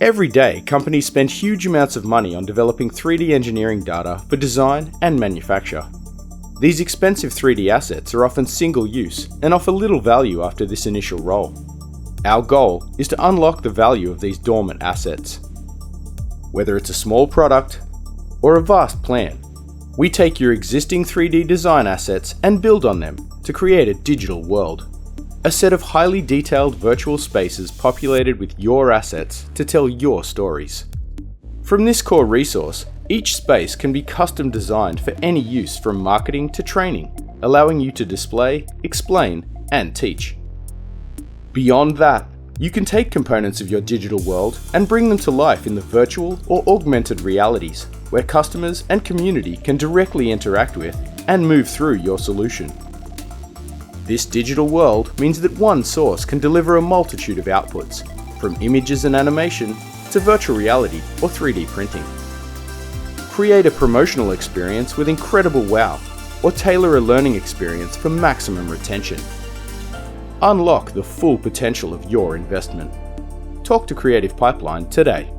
Every day, companies spend huge amounts of money on developing 3D engineering data for design and manufacture. These expensive 3D assets are often single-use and offer little value after this initial roll. Our goal is to unlock the value of these dormant assets. Whether it's a small product or a vast plan, we take your existing 3D design assets and build on them to create a digital world. A set of highly detailed virtual spaces populated with your assets to tell your stories. From this core resource, each space can be custom designed for any use from marketing to training, allowing you to display, explain, and teach. Beyond that, you can take components of your digital world and bring them to life in the virtual or augmented realities, where customers and community can directly interact with and move through your solution. This digital world means that one source can deliver a multitude of outputs, from images and animation to virtual reality or 3D printing. Create a promotional experience with incredible wow, or tailor a learning experience for maximum retention. Unlock the full potential of your investment. Talk to Creative Pipleine today.